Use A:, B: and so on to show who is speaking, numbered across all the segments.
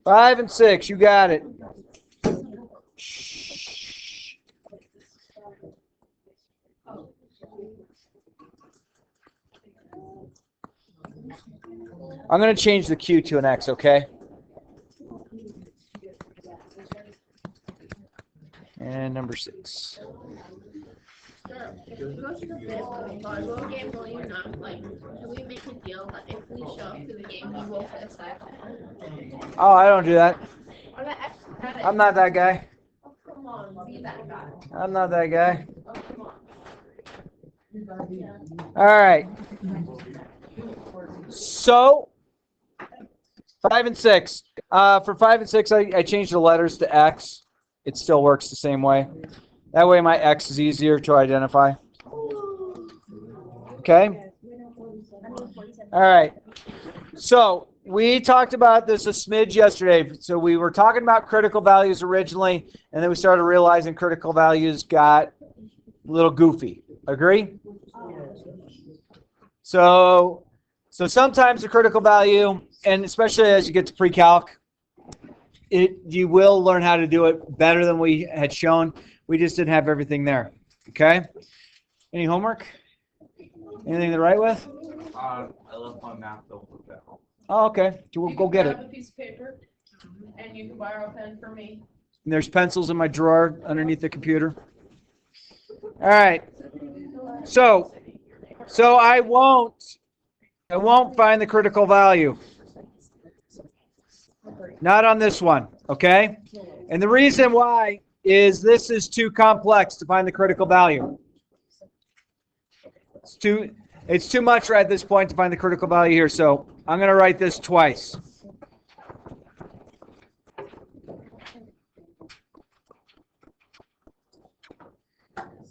A: 5 and 6, you got it. Shh. I'm going to change the Q to an X, okay? And number 6.
B: Sure. If we go to the volleyball game, will you not, like, can we make a deal that if we show up to the game, you will fit a side?
A: Oh, I don't do that.
B: Or that extra credit?
A: I'm not that guy.
B: Oh, come on, be that guy.
A: I'm not that guy.
B: Oh, come on.
A: All right. So, 5 and 6. For 5 and 6, I changed the letters to X. It still works the same way. That way my X is easier to identify. Okay? All right. So, we talked about this a smidge yesterday. So, we were talking about critical values originally, and then we started realizing critical values got a little goofy. Agree? So sometimes the critical value, and especially as you get to pre-calc, you will learn how to do it better than we had shown. We just didn't have everything there. Okay? Any homework? Anything to write with?
C: I left my math notebook at home.
A: Oh, okay. We'll go get it.
D: Grab a piece of paper, and you can borrow a pen from me.
A: And there's pencils in my drawer underneath the computer. All right. So I won't find the critical value. Not on this one, okay? And the reason why is this is too complex to find the critical value. It's too much right at this point to find the critical value here, so I'm going to write this twice.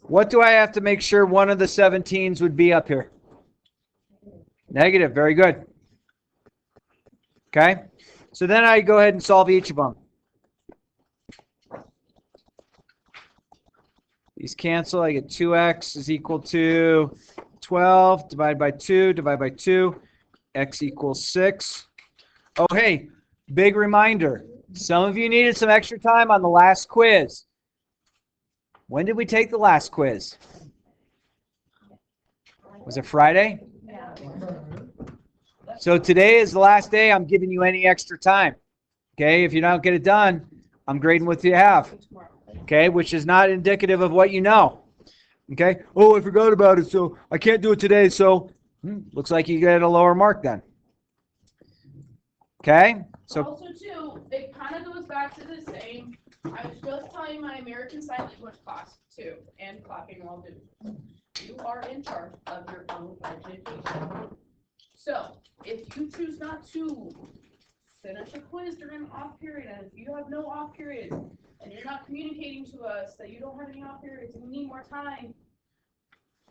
A: What do I have to make sure one of the 17s would be up here? Negative. Very good. Okay. So then I go ahead and solve each of them. These cancel. I get 2x is equal to 12 divided by 2 divided by 2. X equals 6. Oh, hey, big reminder. Some of you needed some extra time on the last quiz. When did we take the last quiz? Was it Friday?
D: Yeah.
A: So today is the last day I'm giving you any extra time. Okay, if you don't get it done, I'm grading what you have. Okay, which is not indicative of what you know. Okay, oh, I forgot about it, so I can't do it today, so looks like you get a lower mark then. Okay, so
D: Also, too, it kind of goes back to the same. I was just telling my American Sign Language class, too, and clapping while doing. You are in charge of your own education. So, if you choose not to finish a quiz during an off period, and if you have no off periods, and you're not communicating to us that you don't have any off periods and you need more time,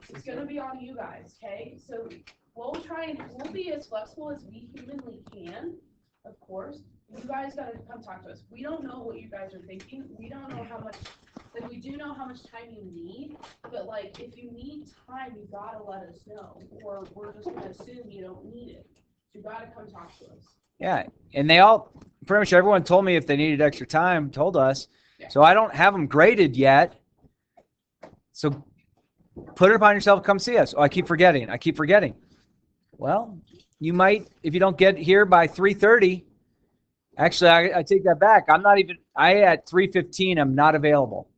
D: it's going to be on you guys, okay? So, we'll be as flexible as we humanly can, of course. You guys got to come talk to us. We don't know what you guys are thinking. We don't know how much, like, we do know how much time you need, but, like, if you need time, you got to let us know, or we're just going to assume you don't need it. You got to come talk to us.
A: yeah, and they all, pretty much everyone told me if they needed extra time, told us.
D: Yeah.
A: So I don't have them graded yet. So put it upon yourself, come see us. Oh, I keep forgetting. Well, you might, if you don't get here by 3:30. Actually, I take that back. At 3:15, I'm not available.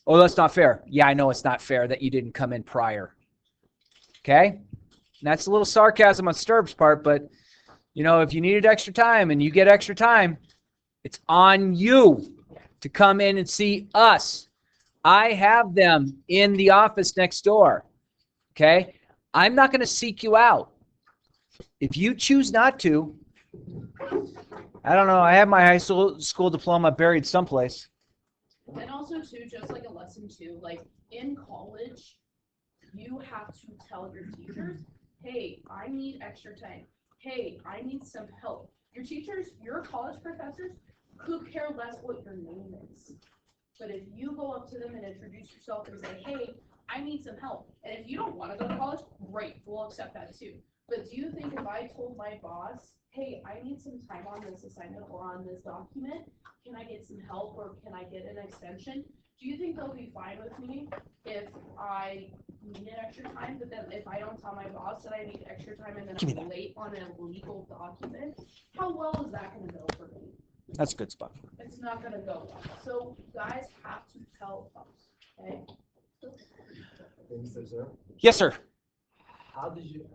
A: Oh, that's not fair. Yeah, I know it's not fair that you didn't come in prior. Okay? And that's a little sarcasm on Sturb's part, but, if you needed extra time and you get extra time, it's on you to come in and see us. I have them in the office next door. Okay? I'm not going to seek you out. If you choose not to, I don't know. I have my high school diploma buried someplace.
D: And also, too, just like a lesson, too, like in college, you have to tell your teachers, hey, I need extra time. Hey, I need some help. Your teachers, your college professors, could care less what your name is. But if you go up to them and introduce yourself and say, hey, I need some help. And if you don't want to go to college, great, we'll accept that too. But do you think if I told my boss, hey, I need some time on this assignment or on this document, can I get some help or can I get an extension? Do you think they'll be fine with me if I needed extra time, but then if I don't tell my boss that I need extra time and then I'm late on a legal document, how well is that gonna go for me?
A: That's a good spot.
D: It's not gonna go well. So guys have to tell us, okay?
E: Okay, Mr. Sir,
A: Yes, sir.
E: how did you,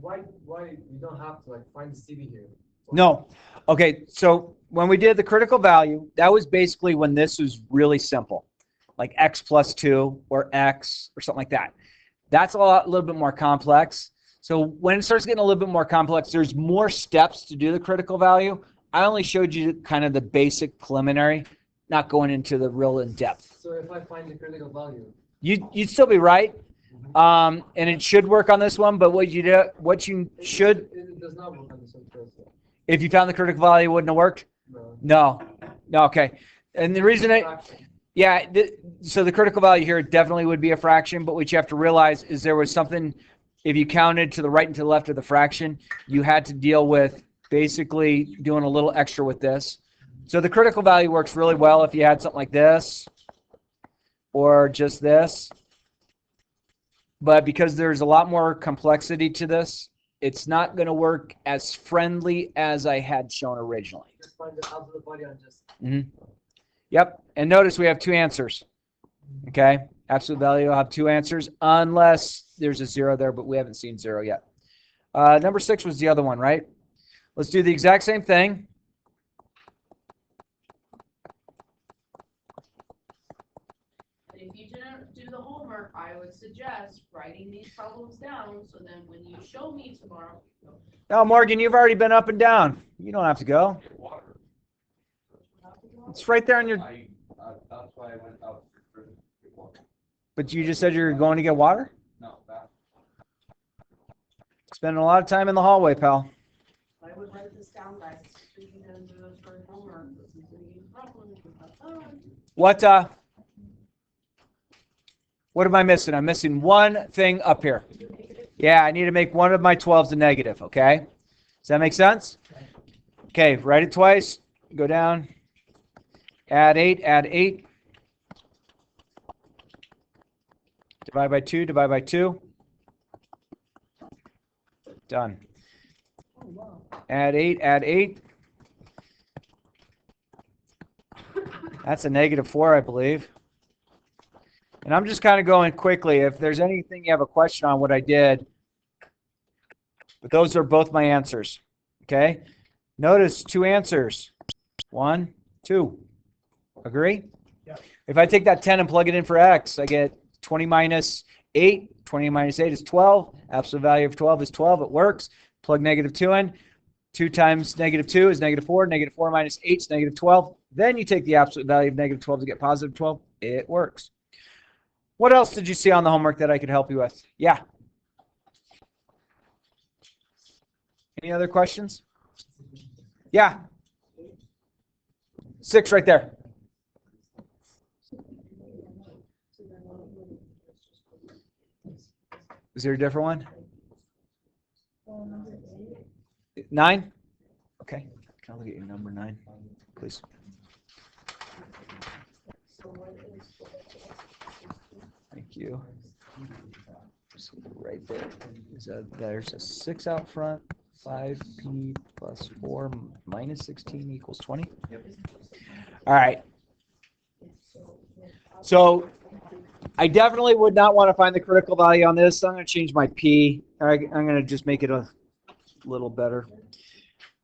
E: why you don't have to like find the CV here?
A: No. Okay, so when we did the critical value, that was basically when this was really simple, like x plus 2 or x or something like that. That's a little bit more complex. So when it starts getting a little bit more complex, there's more steps to do the critical value. I only showed you kind of the basic preliminary, not going into the real in-depth.
E: So if I find the critical value,
A: You'd still be right, and it should work on this one, but what you should,
E: it does not work on this one first.
A: if you found the critical value, it wouldn't have worked?
E: No.
A: No, okay. And the reason yeah, so the critical value here definitely would be a fraction, but what you have to realize is there was something, if you counted to the right and to the left of the fraction, you had to deal with basically doing a little extra with this. So the critical value works really well if you had something like this or just this. But because there's a lot more complexity to this, it's not going to work as friendly as I had shown originally.
E: Just find the absolute value and just.
A: Yep, and notice we have two answers. Okay, absolute value will have two answers unless there's a 0 there, but we haven't seen 0 yet. Number 6 was the other one, right? Let's do the exact same thing.
D: If you didn't do the homework, I would suggest writing these problems down so then when you show me tomorrow.
A: No, Morgan, you've already been up and down. You don't have to go. It's right there on your.
C: That's why I went out for water.
A: But you just said you're going to get water?
C: No, that.
A: Spending a lot of time in the hallway, pal.
D: I would write this down, guys. So you can do this for homework. This is gonna be a problem.
A: What am I missing? I'm missing one thing up here. Yeah, I need to make one of my 12s a negative, okay? Does that make sense? Okay, write it twice. Go down. Add 8, add 8. Divide by 2, divide by 2. Done. Add 8, add 8. That's a -4, I believe. And I'm just kind of going quickly. If there's anything you have a question on what I did, but those are both my answers. Okay? Notice 2 answers. 1, 2. Agree?
E: Yeah.
A: If I take that 10 and plug it in for x, I get 20 minus 8. 20 minus 8 is 12. Absolute value of 12 is 12. It works. Plug -2 in. 2 times -2 is -4. -4 minus 8 is -12. Then you take the absolute value of -12 to get +12. It works. What else did you see on the homework that I could help you with? Yeah. Any other questions? Yeah. 6 right there. Is there a different one? 9? Okay. Can I look at your number 9, please? Thank you. Just right there. There's a 6 out front. 5p plus 4 minus 16 equals 20.
C: Yep.
A: All right. So I definitely would not want to find the critical value on this. So I'm going to change my p. I'm going to just make it a little better.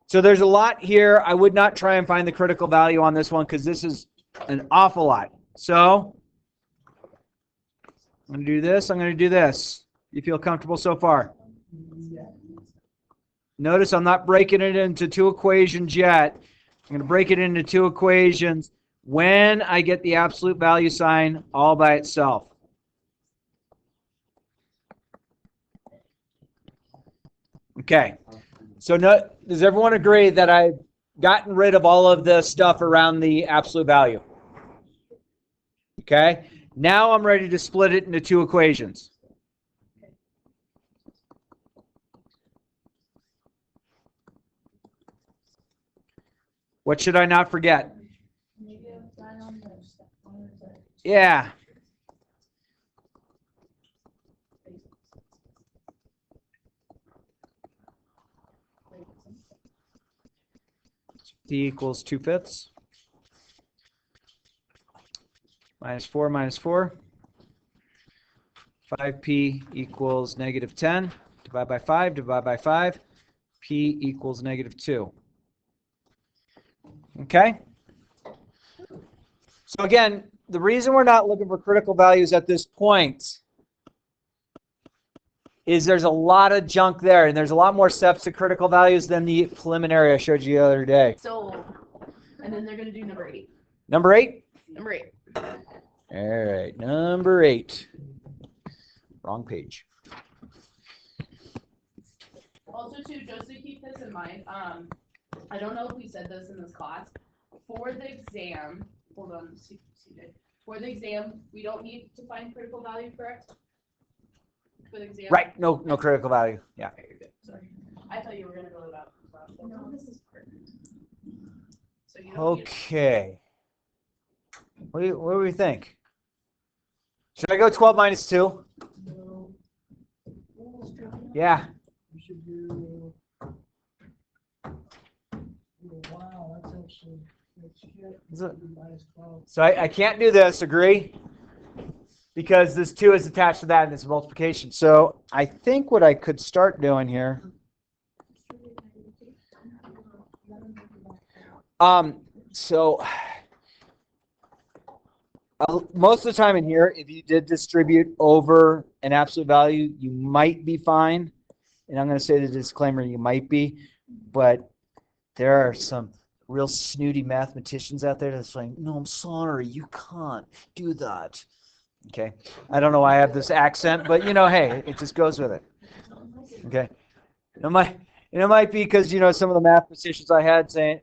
A: So there's a lot here. I would not try and find the critical value on this one because this is an awful lot. So I'm going to do this. I'm going to do this. You feel comfortable so far? Notice I'm not breaking it into 2 equations yet. I'm going to break it into 2 equations when I get the absolute value sign all by itself. Okay. So does everyone agree that I've gotten rid of all of the stuff around the absolute value? Okay. Now I'm ready to split it into 2 equations. What should I not forget?
B: Negative sign on this.
A: Yeah. T equals 2/5. Minus 4 minus 4. 5p equals negative 10. Divide by 5, divide by 5. P equals negative 2. Okay? So again, the reason we're not looking for critical values at this point is there's a lot of junk there, and there's a lot more steps to critical values than the preliminary I showed you the other day.
D: So, and then they're going to do number 8.
A: Number 8?
D: Number 8.
A: All right, number 8. Wrong page.
D: Also, too, just to keep this in mind, I don't know if we said this in this class. For the exam, hold on, for the exam, we don't need to find critical value, correct? For the exam?
A: Right, no critical value. Yeah.
D: Okay, you're good. Sorry. I thought you were going to go about. No, this is perfect. So you don't need
A: Okay. What do we think? Should I go 12 minus 2? Yeah.
F: You should do. Wow, that's actually.
A: Is it?
F: Minus 12.
A: So I can't do this, agree? Because this 2 is attached to that and it's multiplication. So I think what I could start doing here. So most of the time in here, if you did distribute over an absolute value, you might be fine. And I'm going to say the disclaimer, you might be. But there are some real snooty mathematicians out there that's like, no, I'm sorry, you can't do that. Okay. I don't know why I have this accent, but hey, it just goes with it. Okay. It might be because, some of the mathematicians I had saying,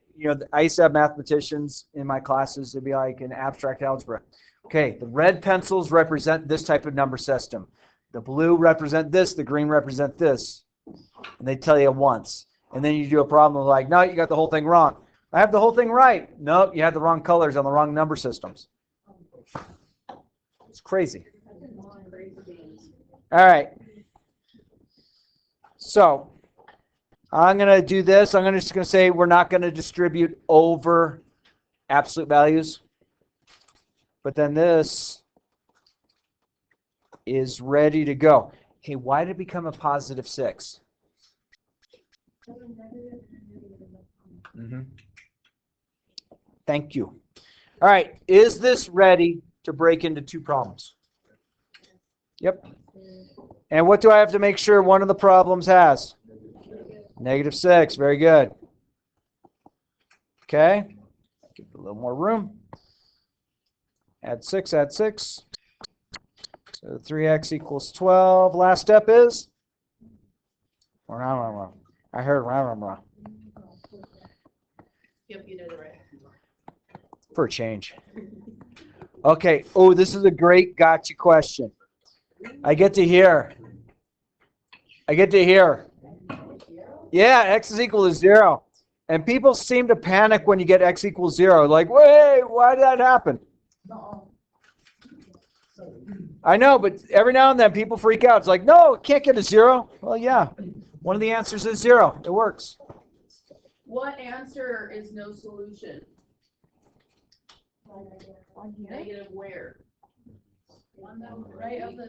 A: I used to have mathematicians in my classes. It'd be like in abstract algebra. Okay, the red pencils represent this type of number system. The blue represent this, the green represent this. And they tell you once. And then you do a problem like, no, you got the whole thing wrong. I have the whole thing right. No, you had the wrong colors on the wrong number systems. It's crazy. All right. So I'm going to do this. I'm just going to say we're not going to distribute over absolute values. But then this is ready to go. Hey, why did it become a positive 6? Thank you. All right. Is this ready to break into 2 problems? Yep. And what do I have to make sure one of the problems has? Negative 6. Very good. Okay. Give it a little more room. Add 6, add 6. So 3x equals 12. Last step is? I heard wrong.
D: Yep, you did it right.
A: For a change. Okay. Oh, this is a great gotcha question. I get to hear. Yeah, x is equal to 0. And people seem to panic when you get x equals 0. Like, wait, why did that happen? I know, but every now and then people freak out. It's like, no, it can't get a 0. Well, yeah. One of the answers is 0. It works.
D: What answer is no solution? Negative where? Right of the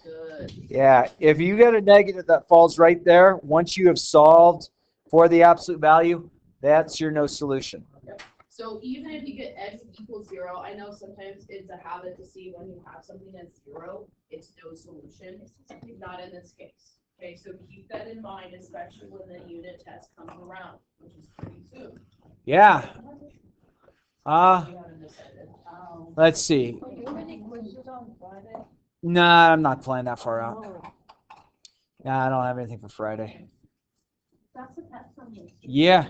D: good.
A: Yeah, if you get a negative that falls right there, once you have solved for the absolute value, that's your no solution.
D: So even if you get x equals 0, I know sometimes it's a habit to see when you have something that's 0, it's no solution. Not in this case. Okay, so keep that in mind, especially when the unit test comes around, which is pretty soon.
A: Yeah. Let's see. Nah, I'm not planning that far out. Nah, I don't have anything for Friday. Yeah.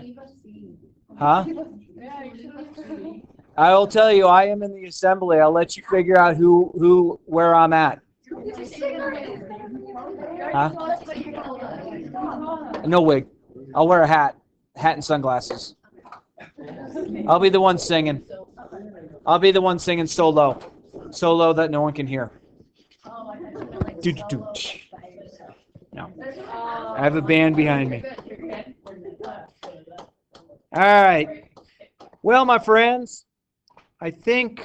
A: Huh? I will tell you, I am in the assembly. I'll let you figure out where I'm at. Huh? No wig. I'll wear a hat and sunglasses. I'll be the one singing. I'll be the one singing solo. Solo that no one can hear. Do-do-do. No. I have a band behind me. All right. Well, my friends, I think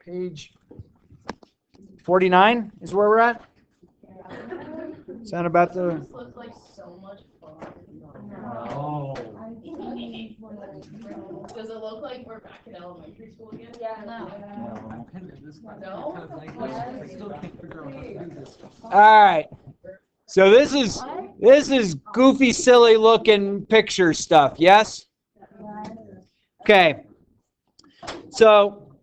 A: page 49 is where we're at. Sound about the...
D: This looks like so much fun.
E: Oh.
D: Does it look like we're back in elementary school again?
B: No.
A: All right. So this is goofy, silly looking picture stuff. Yes? Okay. So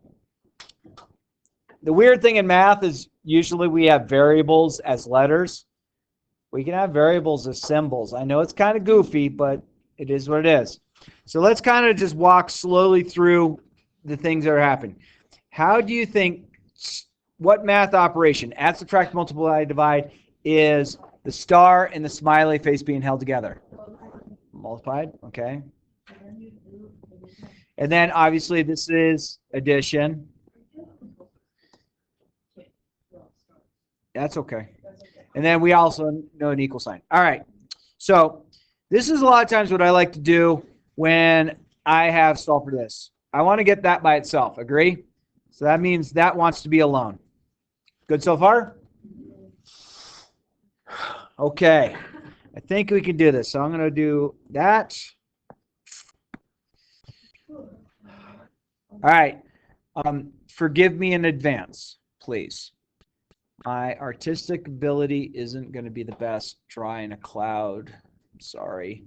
A: the weird thing in math is usually we have variables as letters. We can have variables as symbols. I know it's kind of goofy, but it is what it is. So let's kind of just walk slowly through the things that are happening. How do you think, what math operation, add, subtract, multiply, divide, is the star and the smiley face being held together? Multiplied, okay. And then obviously this is addition. That's okay. And then we also know an equal sign. All right. So this is a lot of times what I like to do when I have solved for this. I want to get that by itself. Agree? So that means that wants to be alone. Good so far? Okay. I think we can do this. So I'm going to do that. All right. Forgive me in advance, please. My artistic ability isn't going to be the best drawing a cloud. I'm sorry.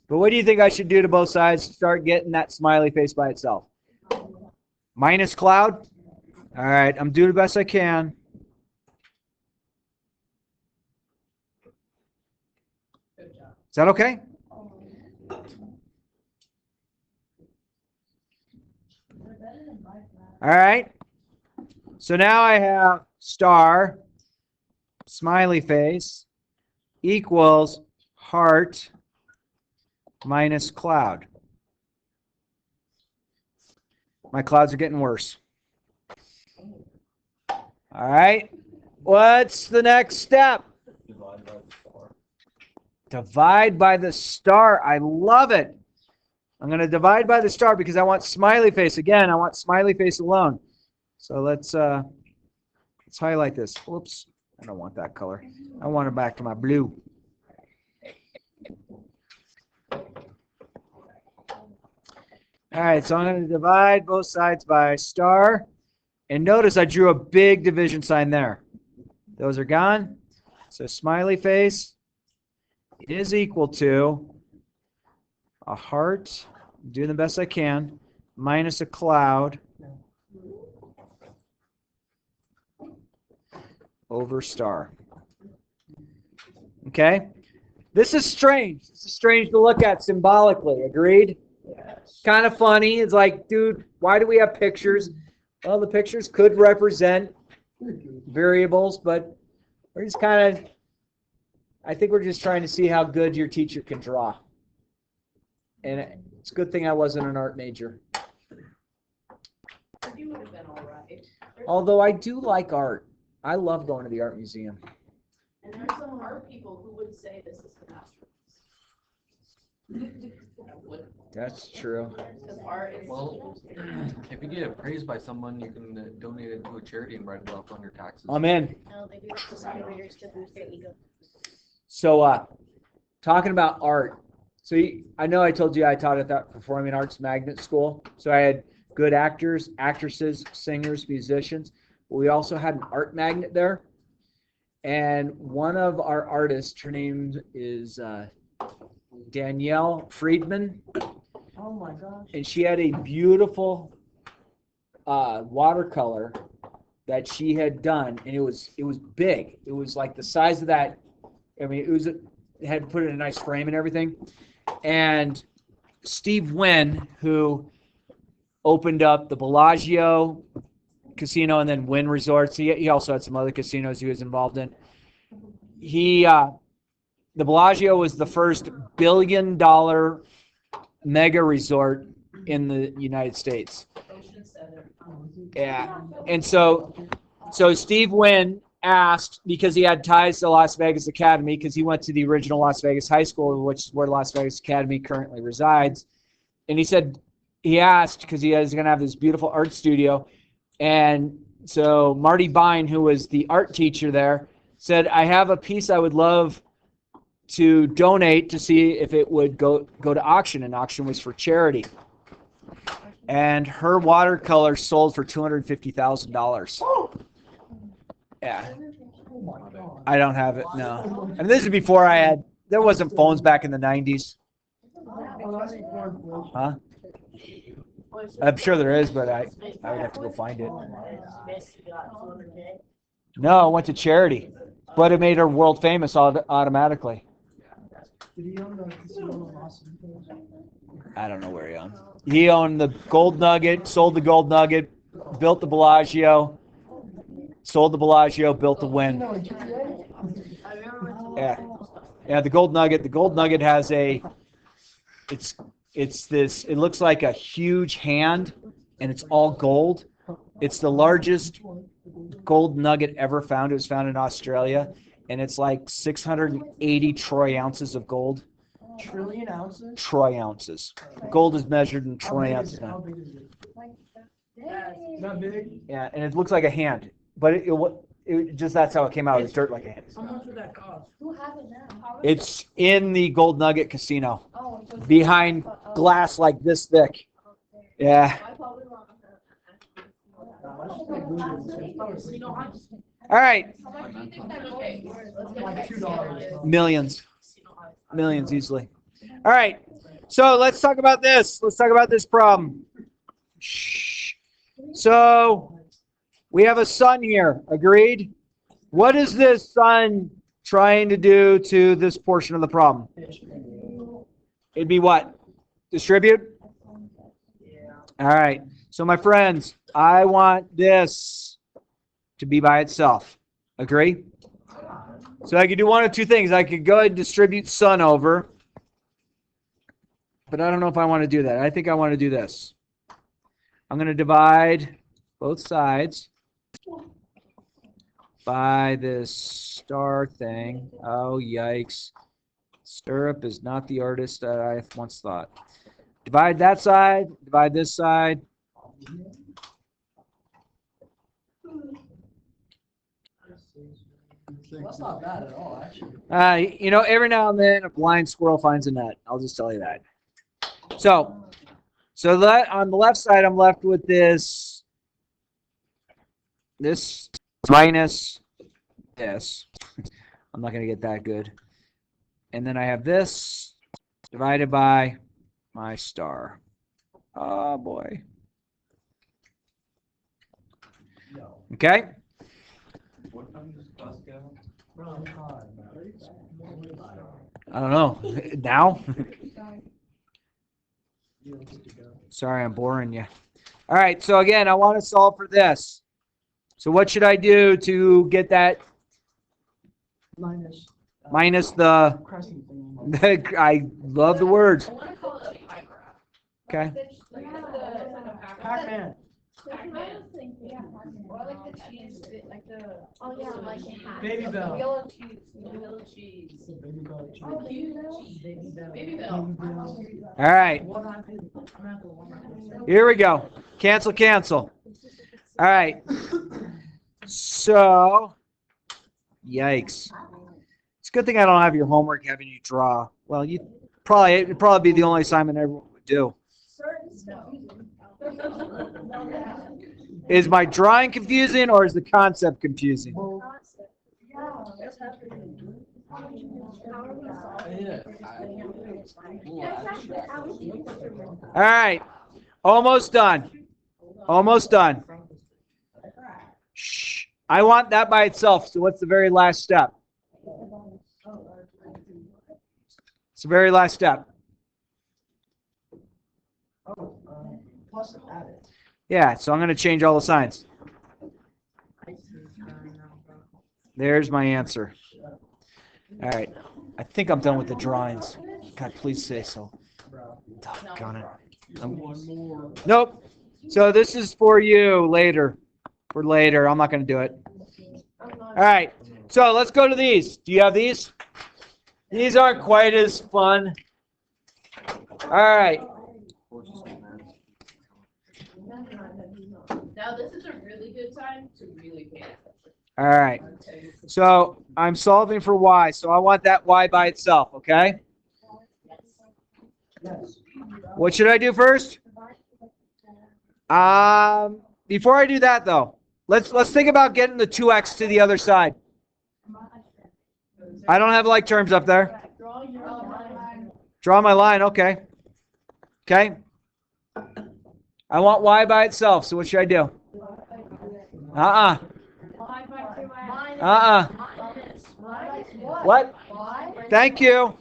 A: But what do you think I should do to both sides to start getting that smiley face by itself? Minus cloud? All right. I'm doing the best I can. Is that okay? All right. So now I have star, smiley face, equals heart minus cloud. My clouds are getting worse. All right. What's the next step? Divide by the star. I love it. I'm going to divide by the star because I want smiley face. Again, I want smiley face alone. So let's highlight this. Whoops. I don't want that color. I want it back to my blue. All right, so I'm going to divide both sides by star. And notice I drew a big division sign there. Those are gone. So smiley face is equal to a heart, doing the best I can, minus a cloud over star. Okay? This is strange. This is strange to look at symbolically. Agreed? Yes. Kind of funny. It's like, dude, why do we have pictures? Well, the pictures could represent variables, but we're just kind of, I think we're just trying to see how good your teacher can draw. And it's a good thing I wasn't an art major.
D: You would have been all right.
A: Although I do like art. I love going to the art museum.
D: And there's some art people who would say this is the masterpiece.
A: That's true.
D: Because art is.
G: Well, if you get appraised by someone, you can donate it to a charity and write it off on your taxes.
A: I'm in.
B: No, they do it to some readers to boost their ego.
A: So, talking about art. So I know I told you I taught at that performing arts magnet school. So I had good actors, actresses, singers, musicians. We also had an art magnet there. And one of our artists, her name is Danielle Friedman.
F: Oh my gosh.
A: And she had a beautiful watercolor that she had done, and it was big. It was like the size of that. I mean, it had put it in a nice frame and everything. And Steve Wynn, who opened up the Bellagio Casino and then Wynn Resorts. He also had some other casinos he was involved in. The Bellagio was the first $1 billion mega resort in the United States.
D: Ocean Center.
A: Yeah. And so Steve Wynn asked, because he had ties to Las Vegas Academy, because he went to the original Las Vegas High School, which is where Las Vegas Academy currently resides. And he asked, because he is going to have this beautiful art studio. And so Marty Bine, who was the art teacher there, said, I have a piece I would love to donate to see if it would go to auction. And auction was for charity. And her watercolor sold for $250,000. Yeah. I don't have it, no. And this is before there wasn't phones back in the 90s. Huh? I'm sure there is, but I would have to go find it. No, it went to charity. But it made her world famous automatically.
F: Did he own the casino in Los Angeles?
A: I don't know where he owned. He owned the Gold Nugget, sold the Gold Nugget, built the Bellagio, sold the Bellagio, built the Wynn. Yeah, the Gold Nugget. The Gold Nugget has it looks like a huge hand, and it's all gold. It's the largest gold nugget ever found. It was found in Australia, and it's like 680 troy ounces of gold.
F: Trillion ounces?
A: Troy ounces. Gold is measured in
F: How
A: troy
F: big is
A: ounces
F: it? How
A: now.
F: big is it? That big?
A: Yeah, and it looks like a hand, but it just that's how it came out. It's dirt like a hand.
F: How much would that cost?
B: Who has it now?
A: It's in the Gold Nugget Casino,
B: Oh, so it's
A: behind glass like this thick. Yeah. All right.
F: Like $2.
A: Millions easily. All right. So let's talk about this. Let's talk about this problem. Shh. So we have a sun here. Agreed? What is this sun trying to do to this portion of the problem? It'd be what? Distribute? All right. So my friends, I want this to be by itself. Agree? So I could do one of two things. I could go ahead and distribute sun over. But I don't know if I want to do that. I think I want to do this. I'm going to divide both sides by this star thing. Oh, yikes. Stirrup is not the artist that I once thought. Divide that side, divide this side.
F: That's not bad at all, actually.
A: Every now and then a blind squirrel finds a nut. I'll just tell you that. So that on the left side, I'm left with this minus this. I'm not going to get that good. And then I have this divided by my star. Oh, boy. Okay?
C: What time does bus go?
A: I don't know. Now? Sorry, I'm boring you. All right, so again, I want to solve for this. So what should I do to get that minus the
F: crescent thing.
A: I love the words.
D: I want to call it a pie graph.
A: Okay.
D: Like the
F: Pac-Man.
B: Or like the cheese, like the. Oh yeah, like it has.
F: Baby Bell.
B: Yellow cheese.
D: Yellow cheese.
F: Baby Bell.
B: Oh, Baby Bell?
D: Baby Bell.
A: All right.
F: What happened?
A: Here we go. Cancel. All right. So, yikes. It's a good thing I don't have your homework having you draw. Well, it'd probably be the only assignment everyone would do. Is my drawing confusing or is the concept confusing? All right. Almost done. Shh. I want that by itself. So what's the very last step? It's the very last step.
F: Plus add it.
A: Yeah, so I'm going to change all the signs. There's my answer. All right. I think I'm done with the drawings. God, please say so. Doggone it.
F: One more.
A: Nope. So this is for you later. For later. I'm not going to do it. All right. So let's go to these. Do you have these? These aren't quite as fun. All right.
D: Now this is a really good time to really pay attention.
A: All right. So I'm solving for y. So I want that y by itself, okay? What should I do first? Before I do that though, let's think about getting the 2x to the other side. I don't have like terms up there. Draw my line, okay. Okay. I want y by itself, so what should I do? What? Thank you.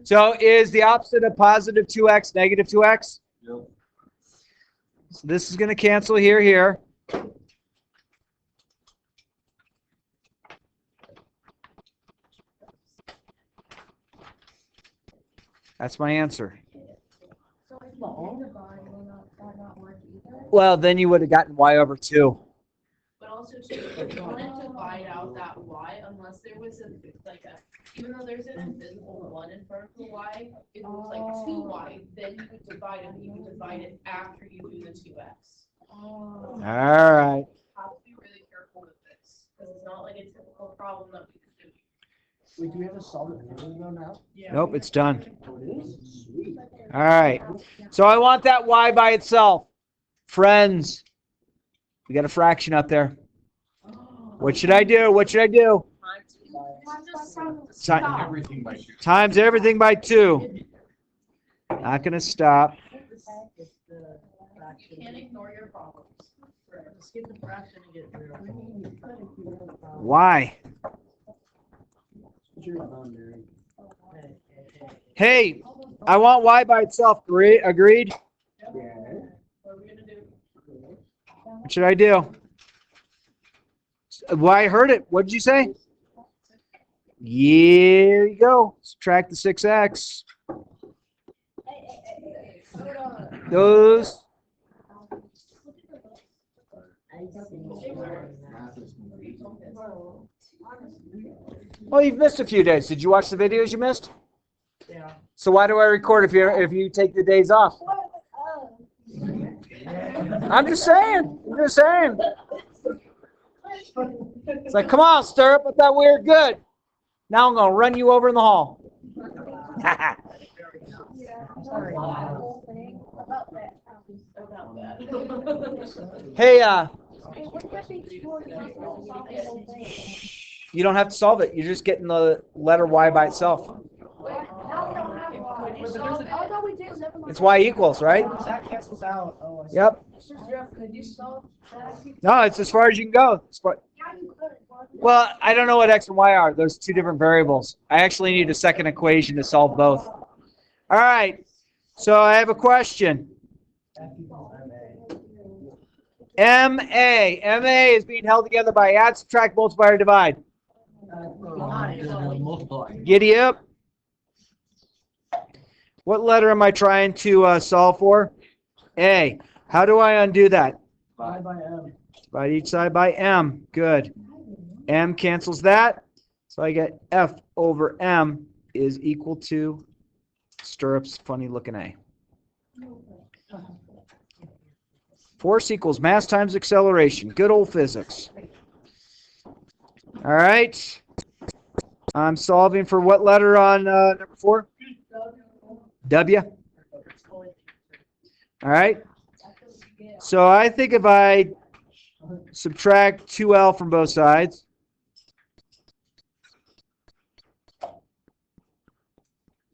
A: So is the opposite of positive 2x negative 2x?
G: Yep.
A: So this is going to cancel here. That's my answer. Well, then you would have gotten y over 2.
D: But also too, if you wanted to divide out that y, unless there was even though there's an invisible 1 in front of the y, if it was like 2y, then you would divide it, you would divide it after you do the 2x.
A: All right.
D: Have to be really careful with this, because it's not like a typical problem that we could do.
F: Wait, do we have to solve it though now?
A: Nope, it's done.
F: Oh, it is? Sweet.
A: All right. So I want that y by itself. Friends, we got a fraction up there. What should I do? What should I do?
G: Everything by 2.
A: Times everything by 2. Not going to stop.
D: You can't ignore your problems.
F: Skip the fraction and get rid of it.
A: Why? Hey, I want y by itself. Agreed?
D: What are we gonna do?
A: What should I do? Well, I heard it. What did you say? Here you go. Subtract the 6x. Those. Well, you've missed a few days. Did you watch the videos you missed?
F: Yeah.
A: So why do I record if you take the days off? I'm just saying. It's like, come on, stir up with that weird good. Now I'm gonna run you over in the hall. Hey, you don't have to solve it. You're just getting the letter y by itself. It's y equals, right?
F: That cancels out. Oh, I see.
A: Yep. No, it's as far as you can go. Well, I don't know what x and y are. Those two different variables. I actually need a second equation to solve both. All right. So I have a question. MA is being held together by add, subtract, multiply, or divide.
G: Multiply.
A: Giddy up. What letter am I trying to solve for? A. How do I undo that?
F: Divide by M.
A: Divide each side by M. Good. M cancels that. So I get F over M is equal to Stirrups funny looking A. Force equals mass times acceleration. Good old physics. All right. I'm solving for what letter on number 4? W. All right. So I think if I subtract 2L from both sides,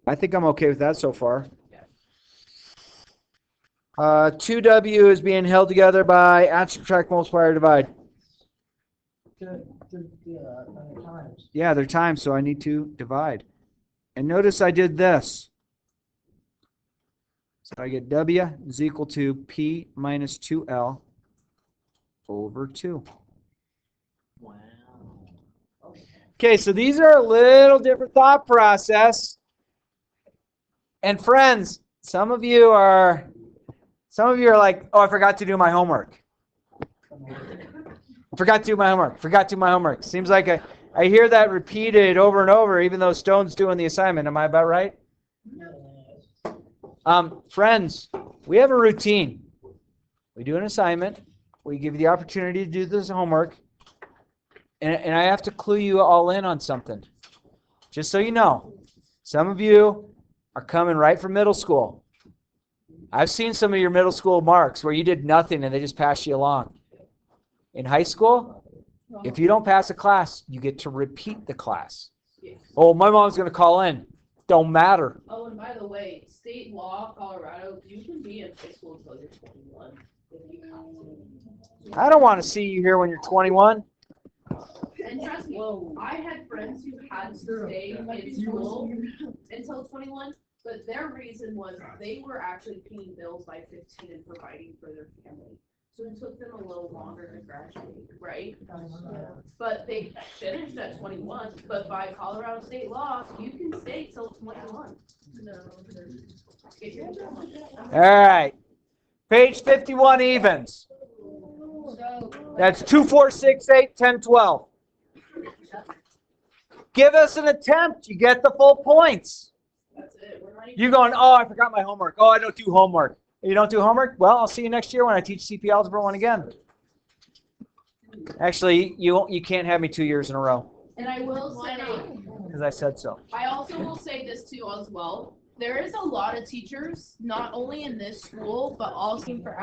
A: I think I'm okay with that so far. 2W is being held together by add, subtract, multiply, or divide.
F: Times.
A: Yeah, they're times, so I need to divide. And notice I did this. So I get W is equal to P minus 2L over 2.
G: Wow.
A: Okay, so these are a little different thought process. And friends, some of you are like, oh, I forgot to do my homework. Forgot to do my homework. Forgot to do my homework. Seems like I hear that repeated over and over, even though Stone's doing the assignment. Am I about right? Friends, we have a routine. We do an assignment. We give you the opportunity to do this homework. And I have to clue you all in on something. Just so you know, some of you are coming right from middle school. I've seen some of your middle school marks where you did nothing and they just passed you along. In high school, if you don't pass a class, you get to repeat the class. Oh, my mom's going to call in. Don't matter.
D: Oh, and by the way, state law, Colorado, you can be in high school until you're 21. If you have to.
A: I don't want to see you here when you're 21.
D: And trust me, I had friends who had to stay in school until 21, but their reason was they were actually paying bills by 15 and providing for their family. So it took them a little longer to graduate, right? But they finished at 21, but by Colorado state law, you can stay till 21. Get your
A: All right. Page 51 evens. That's 2, 4, 6, 8, 10, 12. Give us an attempt. You get the full points.
D: That's it.
A: You're going, oh, I forgot my homework. Oh, I don't do homework. You don't do homework? Well, I'll see you next year when I teach CP Algebra 1 again. Actually, you can't have me 2 years in a row
D: And I will say,
A: because I said so.
D: I also will say this too as well. There is a lot of teachers, not only in this school, but also for